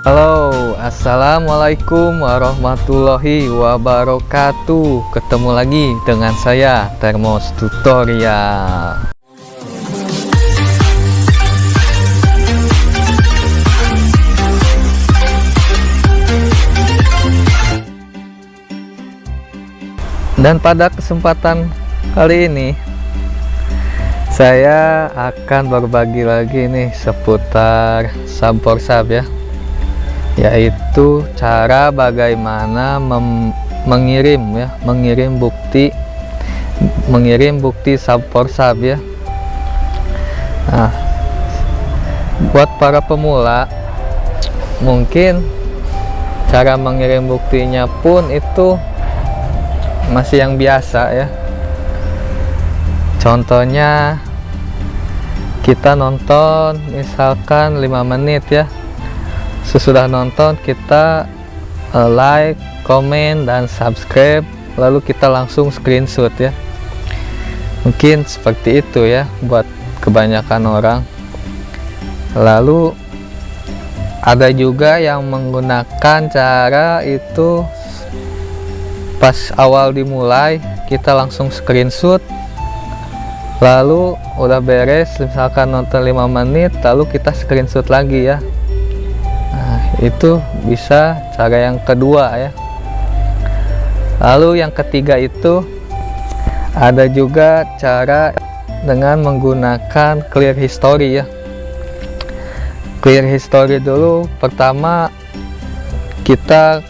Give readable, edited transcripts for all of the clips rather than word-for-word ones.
Halo, assalamualaikum warahmatullahi wabarakatuh. Ketemu lagi dengan saya, Termos Tutorial. Dan pada kesempatan kali ini saya akan berbagi lagi nih seputar Sub4Sub ya, yaitu cara bagaimana mengirim bukti Sub4Sub ya. Nah, buat para pemula mungkin cara mengirim buktinya pun itu masih yang biasa ya. Contohnya kita nonton misalkan 5 menit ya, sesudah nonton kita like, komen, dan subscribe, lalu kita langsung screenshot ya. Mungkin seperti itu ya buat kebanyakan orang. Lalu ada juga yang menggunakan cara itu pas awal dimulai kita langsung screenshot, lalu udah beres misalkan nonton 5 menit lalu kita screenshot lagi ya. Nah, itu bisa cara yang kedua ya. Lalu yang ketiga itu ada juga cara dengan menggunakan clear history ya. Clear history dulu, pertama kita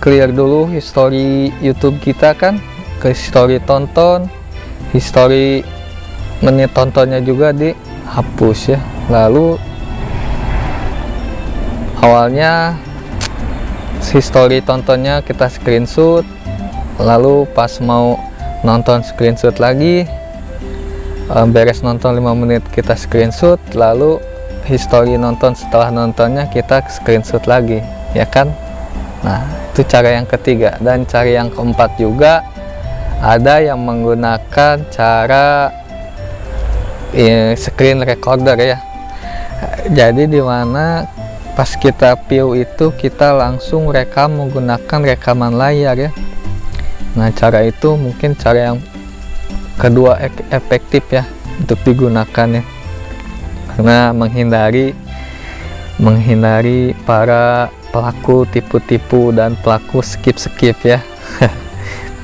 clear dulu history YouTube kita kan, ke history tonton, history menit tontonnya juga dihapus ya. Lalu awalnya history tontonnya kita screenshot, lalu pas mau nonton screenshot lagi, beres nonton 5 menit kita screenshot, lalu history nonton setelah nontonnya kita screenshot lagi ya kan. Nah, itu cara yang ketiga. Dan cara yang keempat juga ada yang menggunakan cara screen recorder ya. Jadi dimana pas kita view itu kita langsung rekam menggunakan rekaman layar ya. Nah, cara itu mungkin cara yang kedua efektif ya untuk digunakan ya, karena menghindari para pelaku tipu-tipu dan pelaku skip ya.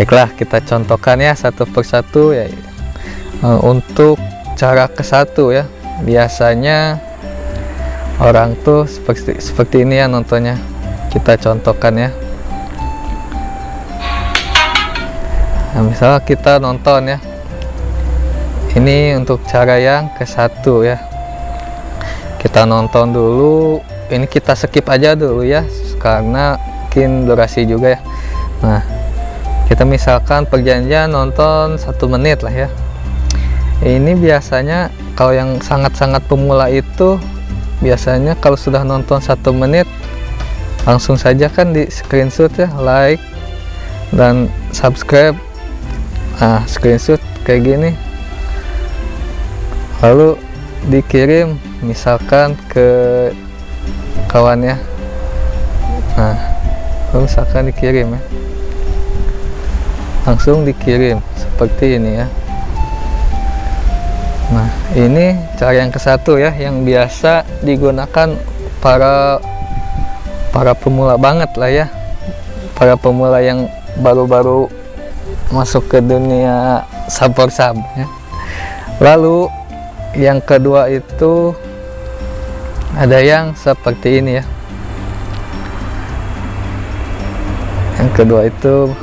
Baiklah, kita contohkan ya satu persatu ya. Untuk cara ke satu ya, biasanya orang tuh seperti ini ya nontonnya. Kita contohkan ya. Nah, misalnya kita nonton ya, ini untuk cara yang ke satu ya. Kita nonton dulu, ini kita skip aja dulu ya karena mungkin durasi juga ya. Nah, kita misalkan perjanjian nonton 1 menit lah ya. Ini biasanya kalau yang sangat-sangat pemula itu biasanya kalau sudah nonton 1 menit langsung saja kan di screenshot ya, like dan subscribe. Nah, screenshot kayak gini lalu dikirim misalkan ke kawannya. Nah, lalu misalkan dikirim ya, langsung dikirim seperti ini ya. Nah, ini cara yang ke satu ya, yang biasa digunakan para pemula banget lah ya, para pemula yang baru-baru masuk ke dunia Sub4Sub ya. Lalu yang kedua itu ada yang seperti ini ya. Yang kedua itu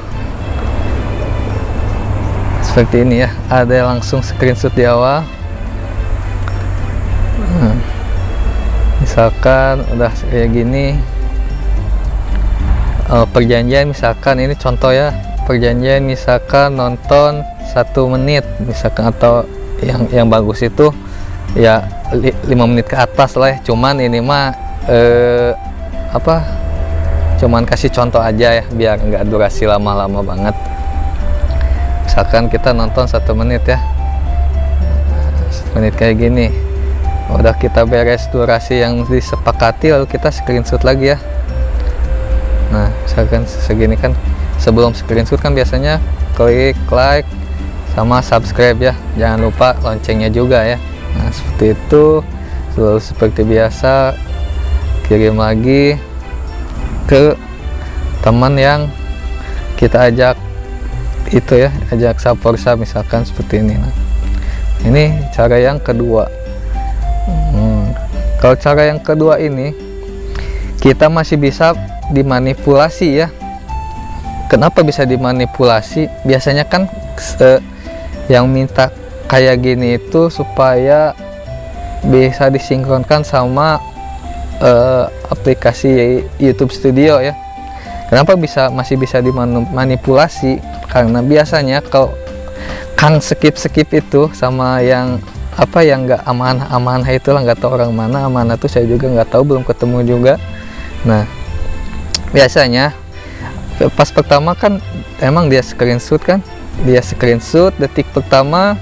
seperti ini ya, ada yang langsung screenshot di awal. Misalkan udah kayak gini, perjanjian misalkan ini contoh ya, perjanjian misalkan nonton 1 menit misalkan, atau yang bagus itu ya 5 menit ke atas lah ya. Cuman ini mah cuman kasih contoh aja ya biar nggak durasi lama-lama banget. Misalkan kita nonton 1 menit ya, 1 menit kayak gini. udah kita beres durasi yang disepakati, lalu kita screenshot lagi ya. Nah misalkan segini kan, sebelum screenshot kan biasanya klik like sama subscribe ya, jangan lupa loncengnya juga ya. Nah seperti itu, selalu seperti biasa kirim lagi ke teman yang kita ajak itu ya, ajak Saporsa misalkan seperti ini. Nah ini cara yang kedua. Kalau cara yang kedua ini kita masih bisa dimanipulasi ya. Kenapa bisa dimanipulasi? Biasanya kan yang minta kayak gini itu supaya bisa disinkronkan sama aplikasi YouTube Studio ya. Kenapa masih bisa dimanipulasi? Karena biasanya kalau Kang skip itu sama yang yang nggak amanah itulah, nggak tahu orang mana amanah tuh, saya juga nggak tahu, belum ketemu juga. Nah biasanya pas pertama kan emang dia screenshot detik pertama,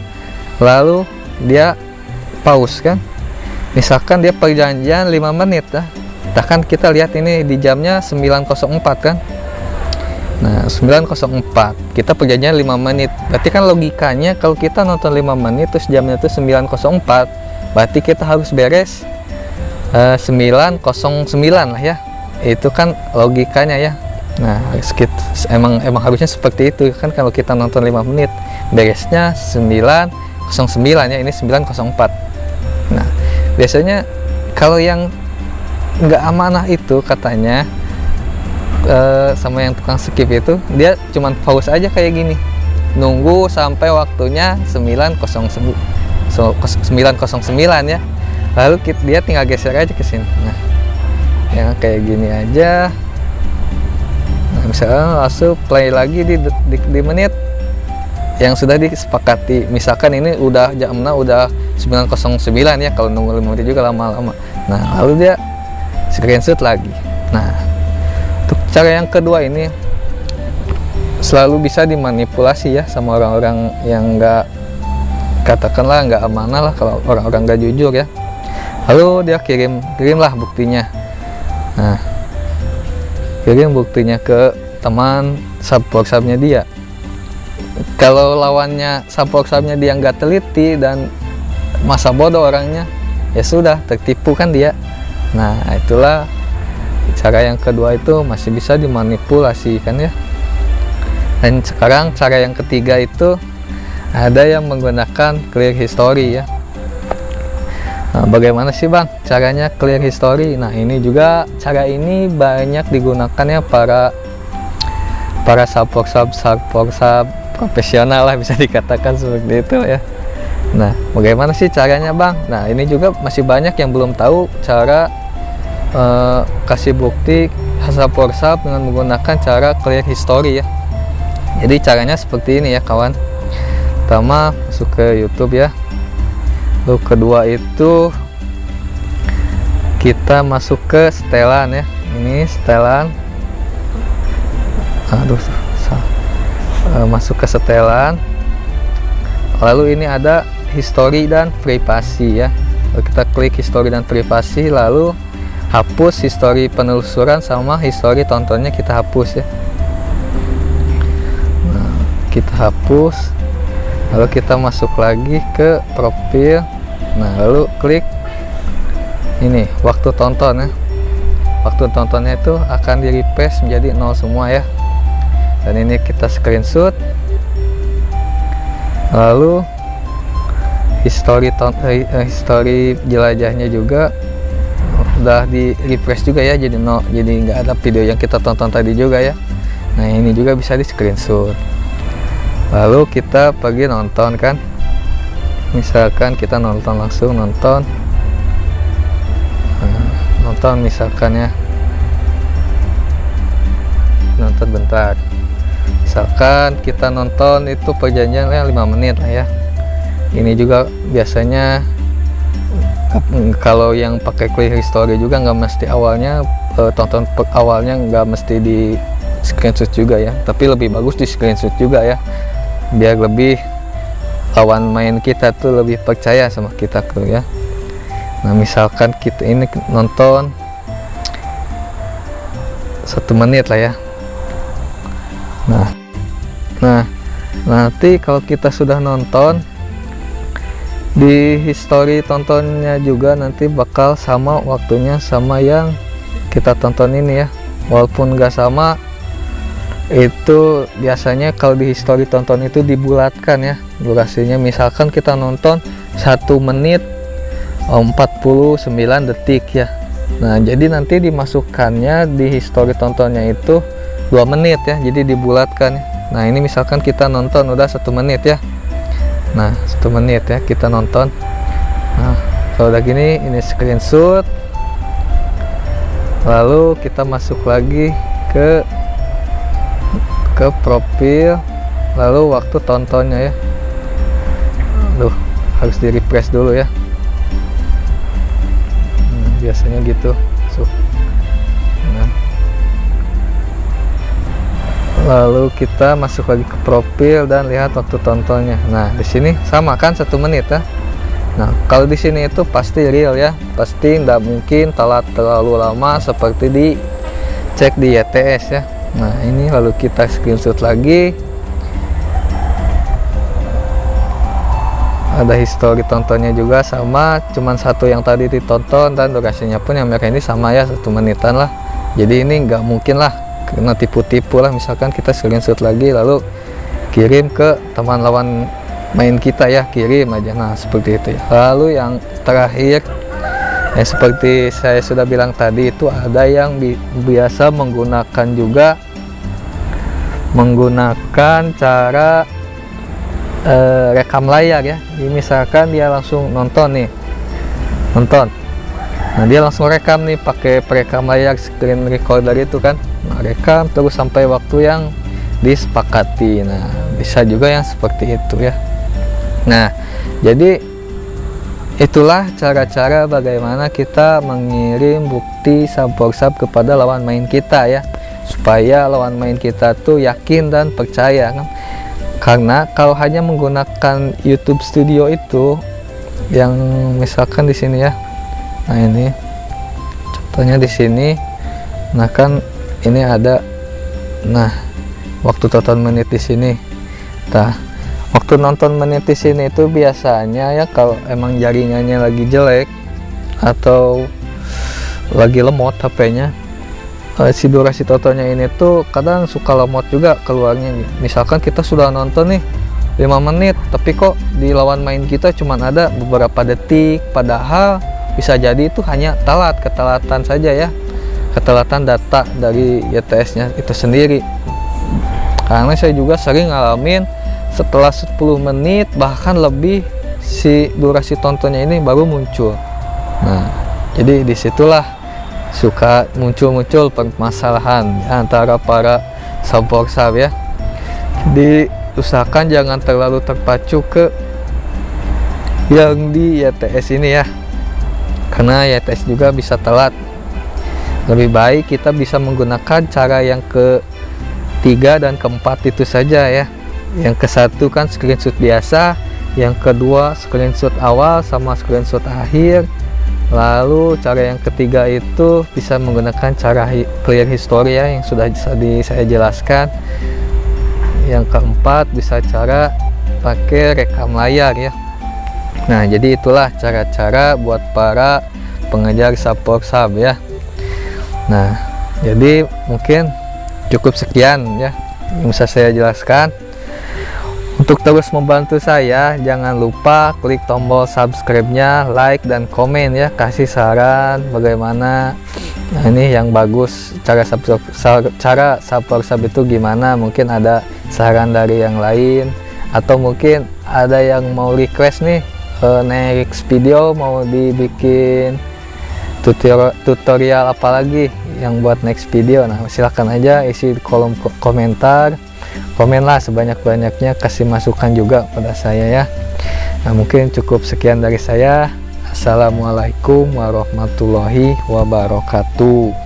lalu dia pause kan. Misalkan dia perjanjian 5 menit lah, bahkan kita lihat ini di jamnya 9.04 kan. Nah 9.04 kita perjanjian 5 menit, berarti kan logikanya kalau kita nonton 5 menit terus jamnya itu 9.04, berarti kita harus beres 9.09 lah ya, itu kan logikanya ya. Nah emang harusnya seperti itu kan, kalau kita nonton 5 menit beresnya 9.09 ya, ini 9.04. Nah biasanya kalau yang nggak amanah itu katanya sama yang tukang skip itu, dia cuman pause aja kayak gini, nunggu sampai waktunya 9.09 ya, lalu dia tinggal geser aja ke sini. Nah yang kayak gini aja. Nah, misalnya langsung play lagi di menit yang sudah disepakati. Misalkan ini udah jam 6 udah 9.09 ya, kalau nunggu 5 menit juga lama-lama. Nah lalu dia screenshot lagi. Nah untuk cara yang kedua ini selalu bisa dimanipulasi ya sama orang-orang yang katakanlah nggak amanah lah, kalau orang-orang nggak jujur ya. Lalu dia kirimlah buktinya. Nah kirim buktinya ke teman subnya dia. Kalau lawannya subnya dia nggak teliti dan masa bodoh orangnya, ya sudah tertipu kan dia. Nah itulah cara yang kedua, itu masih bisa dimanipulasi kan ya. Dan sekarang cara yang ketiga itu ada yang menggunakan clear history ya. Nah, bagaimana sih bang caranya clear history? Nah ini juga, cara ini banyak digunakan ya para Saporsab profesional lah, bisa dikatakan seperti itu ya. Nah bagaimana sih caranya bang? Nah ini juga masih banyak yang belum tahu cara kasih bukti Saporsab dengan menggunakan cara clear history ya. Jadi caranya seperti ini ya kawan. Pertama masuk ke YouTube ya, lalu kedua itu kita masuk ke setelan ya. Ini setelan, masuk ke setelan, lalu ini ada history dan privasi ya. Lalu kita klik history dan privasi, lalu hapus history penelusuran sama history tontonnya, kita hapus ya. Nah, kita hapus, lalu kita masuk lagi ke profil. Nah lalu klik ini waktu tonton ya. Waktu tontonnya itu akan di refresh menjadi 0 semua ya. Dan ini kita screenshot, lalu history jelajahnya juga udah di refresh juga ya, jadi 0, jadi nggak ada video yang kita tonton tadi juga ya. Nah ini juga bisa di screenshot, lalu kita pergi nonton kan. Misalkan kita langsung nonton misalkan ya, nonton bentar. Misalkan kita nonton itu perjanjiannya 5 menit lah ya. Ini juga biasanya kalau yang pakai clear history juga nggak mesti awalnya tonton awalnya nggak mesti di screenshot juga ya, tapi lebih bagus di screenshot juga ya, biar lebih lawan main kita tuh lebih percaya sama kita tuh ya. Nah misalkan kita ini nonton 1 menit lah ya. Nah nanti kalau kita sudah nonton, di history tontonnya juga nanti bakal sama waktunya sama yang kita tonton ini ya. Walaupun nggak sama, itu biasanya kalau di history tonton itu dibulatkan ya durasinya. Misalkan kita nonton 1 menit 49 detik ya. Nah jadi nanti dimasukkannya di history tontonnya itu 2 menit ya, jadi dibulatkan. Nah ini misalkan kita nonton udah 1 menit ya. Nah 1 menit ya kita nonton. Nah kalau udah gini, ini screenshot, lalu kita masuk lagi ke profil, lalu waktu tontonnya ya. Harus di refresh dulu ya. Biasanya gitu. Nah, lalu kita masuk lagi ke profil dan lihat waktu tontonnya. Nah di sini sama kan 1 menit ya. Nah kalau di sini itu pasti real ya, pasti tidak mungkin telat terlalu lama seperti dicek di YTS ya. Nah ini lalu kita screenshot lagi, ada history tontonnya juga sama, cuman 1 yang tadi ditonton, dan durasinya pun yang mereka ini sama ya, 1 menitan lah. Jadi ini nggak mungkin lah kena tipu-tipu lah. Misalkan kita screenshot lagi lalu kirim ke teman lawan main kita ya, kirim aja. Nah seperti itu ya. Lalu yang terakhir yang seperti saya sudah bilang tadi, itu ada yang biasa menggunakan cara rekam layar ya. Jadi misalkan dia langsung nonton. Nah dia langsung rekam nih pakai perekam layar, screen recorder itu kan. Nah, rekam terus sampai waktu yang disepakati. Nah bisa juga yang seperti itu ya. Nah jadi itulah cara-cara bagaimana kita mengirim bukti sub kepada lawan main kita ya, supaya lawan main kita tuh yakin dan percaya kan. Karena kalau hanya menggunakan YouTube Studio itu, yang misalkan di sini ya, nah ini contohnya di sini, nah kan ini ada, nah waktu tonton menit di sini. Nah waktu nonton menit di sini itu biasanya ya, kalau emang jaringannya lagi jelek atau lagi lemot HP-nya, si durasi tontonnya ini tuh kadang suka lemot juga keluarnya. Misalkan kita sudah nonton nih 5 menit, tapi kok di lawan main kita cuman ada beberapa detik, padahal bisa jadi itu hanya ketelatan saja ya, ketelatan data dari YTS-nya itu sendiri. Karena saya juga sering ngalamin setelah 10 menit bahkan lebih si durasi tontonnya ini baru muncul. Nah jadi disitulah suka muncul permasalahan antara para sub ya. Jadi usahakan jangan terlalu terpacu ke yang di YTS ini ya, karena YTS juga bisa telat. Lebih baik kita bisa menggunakan cara yang ketiga dan keempat itu saja ya. Yang ke-1 kan screenshot biasa, yang kedua screenshot awal sama screenshot akhir. Lalu cara yang ketiga itu bisa menggunakan cara clear history ya, yang sudah saya jelaskan. Yang keempat bisa cara pakai rekam layar ya. Nah jadi itulah cara-cara buat para pengejar sub ya. Nah jadi mungkin cukup sekian ya yang bisa saya jelaskan. Untuk terus membantu saya, jangan lupa klik tombol subscribe-nya, like dan komen ya, kasih saran bagaimana. Nah ini yang bagus cara sub itu gimana, mungkin ada saran dari yang lain, atau mungkin ada yang mau request nih next video mau dibikin tutorial apa lagi yang buat next video. Nah silahkan aja isi di kolom komentar, komenlah sebanyak-banyaknya, kasih masukan juga pada saya ya. Nah mungkin cukup sekian dari saya. Assalamualaikum warahmatullahi wabarakatuh.